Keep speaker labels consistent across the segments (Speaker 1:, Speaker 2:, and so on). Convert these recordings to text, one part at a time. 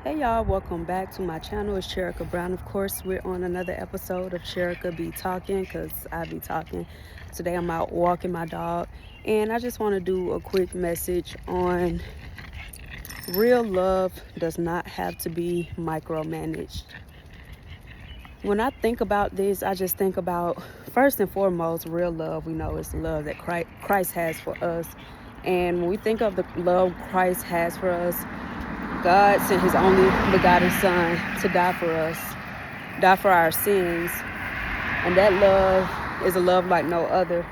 Speaker 1: Hey y'all, welcome back to my channel. It's Cherika Brown. Of course, we're on another episode of Cherika Be Talking because I be talking. Today I'm out walking my dog, and I just want to do a quick message on real love does not have to be micromanaged. When I think about this, I just think about, first and foremost, real love. We know it's the love that Christ has for us. And when we think of the love Christ has for us, God sent his only begotten son to die for us, die for our sins. And that love is a love like no other.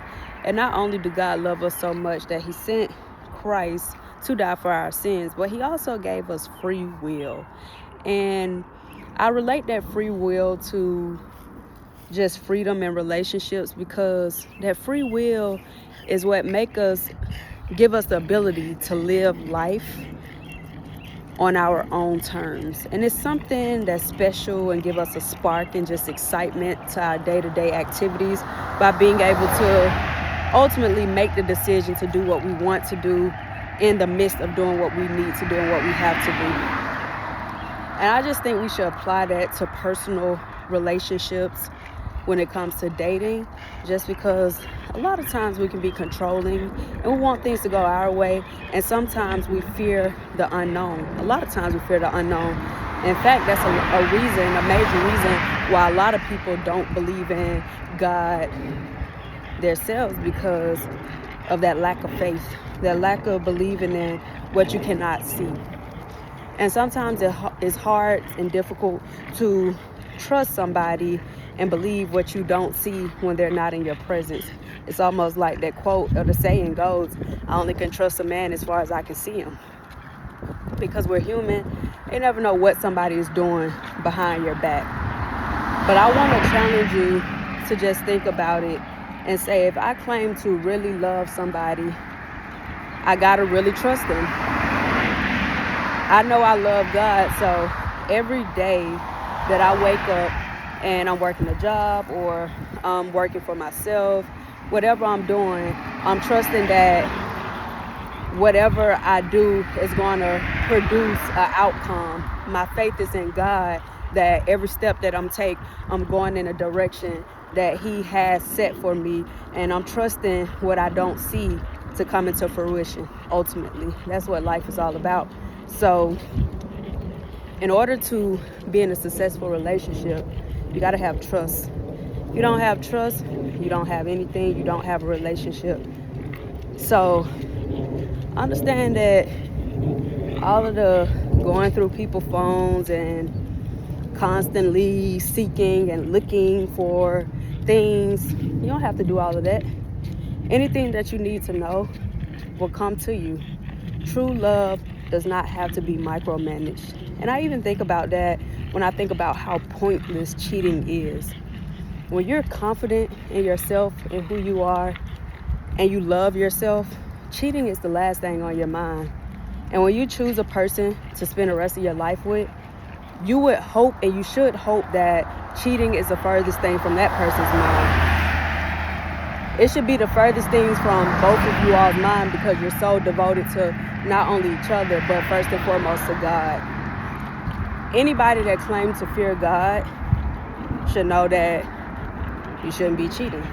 Speaker 1: And not only did God love us so much that he sent Christ to die for our sins, but he also gave us free will. And I relate that free will to just freedom in relationships, because that free will is what give us the ability to live life on our own terms. And it's something that's special and give us a spark and just excitement to our day-to-day activities by being able to ultimately make the decision to do what we want to do in the midst of doing what we need to do and what we have to do. And I just think we should apply that to personal relationships when it comes to dating, just because a lot of times we can be controlling and we want things to go our way, and sometimes we fear the unknown. A lot of times we fear the unknown. In fact, that's a major reason why a lot of people don't believe in God themselves, because of that lack of faith, that lack of believing in what you cannot see. And sometimes it's hard and difficult to trust somebody and believe what you don't see when they're not in your presence. It's almost like that quote or the saying goes, I only can trust a man as far as I can see him. Because we're human, you never know what somebody is doing behind your back. But I want to challenge you to just think about it and say, if I claim to really love somebody, I gotta really trust them. I know I love God, so every day that I wake up and I'm working a job or I'm working for myself, whatever I'm doing, I'm trusting that whatever I do is going to produce an outcome. My faith is in God, that every step that I'm going in a direction that he has set for me, and I'm trusting what I don't see to come into fruition. Ultimately, that's what life is all about. So in order to be in a successful relationship, you got to have trust. If you don't have trust, you don't have anything. You don't have a relationship. So understand that all of the going through people's phones and constantly seeking and looking for things, you don't have to do all of that. Anything that you need to know will come to you. True love does not have to be micromanaged. And I even think about that when I think about how pointless cheating is. When you're confident in yourself and who you are, and you love yourself, cheating is the last thing on your mind. And when you choose a person to spend the rest of your life with, you would hope, and you should hope, that cheating is the furthest thing from that person's mind. It should be the furthest things from both of you all's mind, because you're so devoted to not only each other, but first and foremost to God. Anybody that claims to fear God should know that you shouldn't be cheating.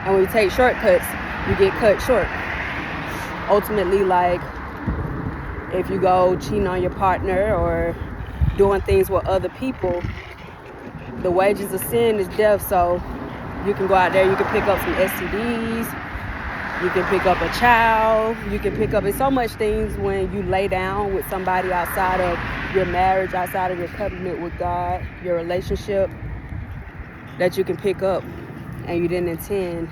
Speaker 1: And when you take shortcuts, you get cut short. Ultimately, like if you go cheating on your partner or doing things with other people, the wages of sin is death. So you can go out there, you can pick up some STDs, you can pick up a child, you can pick up, it's so much things when you lay down with somebody outside of your marriage, outside of your covenant with God, your relationship, that you can pick up and you didn't intend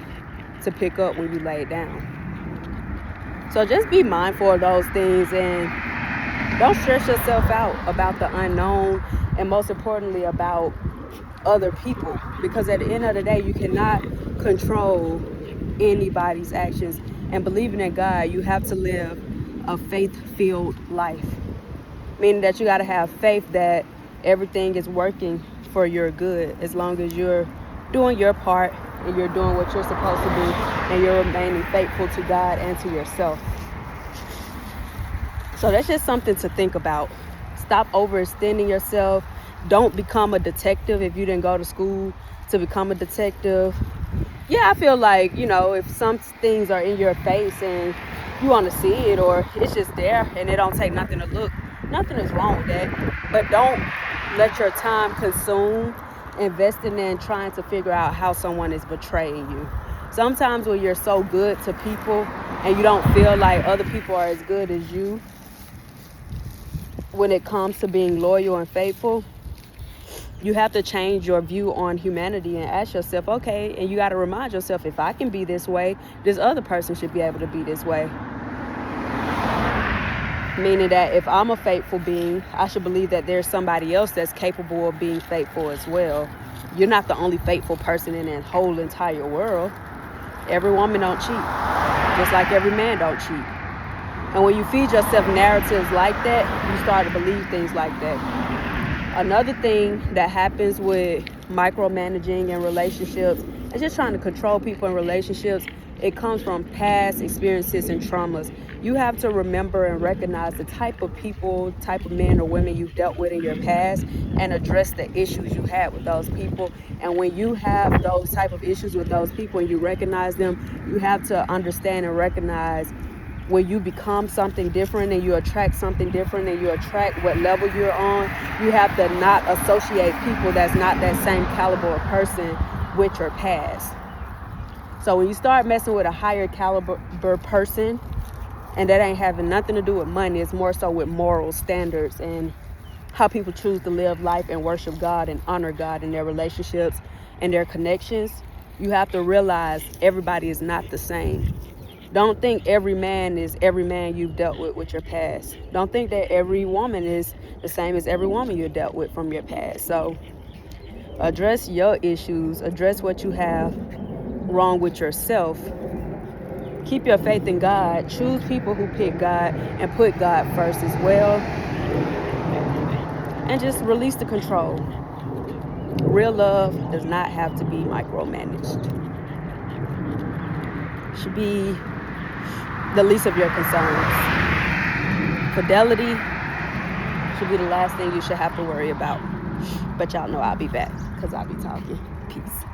Speaker 1: to pick up when you lay it down. So just be mindful of those things, and don't stress yourself out about the unknown, and most importantly about other people, because at the end of the day, you cannot control anybody's actions. And believing in God, you have to live a faith-filled life, meaning that you got to have faith that everything is working for your good, as long as you're doing your part and you're doing what you're supposed to do, and you're remaining faithful to God and to yourself. So that's just something to think about. Stop overextending yourself. Don't become a detective if you didn't go to school to become a detective. Yeah, I feel like, if some things are in your face and you want to see it, or it's just there and it don't take nothing to look, nothing is wrong with that. But don't let your time consume investing in trying to figure out how someone is betraying you. Sometimes when you're so good to people and you don't feel like other people are as good as you when it comes to being loyal and faithful, you have to change your view on humanity and ask yourself, okay, and you got to remind yourself, if I can be this way, this other person should be able to be this way. Meaning that if I'm a faithful being, I should believe that there's somebody else that's capable of being faithful as well. You're not the only faithful person in that whole entire world. Every woman don't cheat, just like every man don't cheat. And when you feed yourself narratives like that, you start to believe things like that. Another thing that happens with micromanaging in relationships and just trying to control people in relationships, it comes from past experiences and traumas. You have to remember and recognize the type of people, type of men or women you've dealt with in your past and address the issues you had with those people. And when you have those type of issues with those people and you recognize them, you have to understand and recognize when you become something different and you attract something different and you attract what level you're on, you have to not associate people that's not that same caliber of person with your past. So when you start messing with a higher caliber person, and that ain't having nothing to do with money, it's more so with moral standards and how people choose to live life and worship God and honor God in their relationships and their connections, you have to realize everybody is not the same. Don't think every man is every man you've dealt with your past. Don't think that every woman is the same as every woman you dealt with from your past. So address your issues, address what you have wrong with yourself. Keep your faith in God. Choose people who pick God and put God first as well. And just release the control. Real love does not have to be micromanaged. It should be the least of your concerns. Fidelity should be the last thing you should have to worry about. But y'all know I'll be back because I'll be talking. Peace.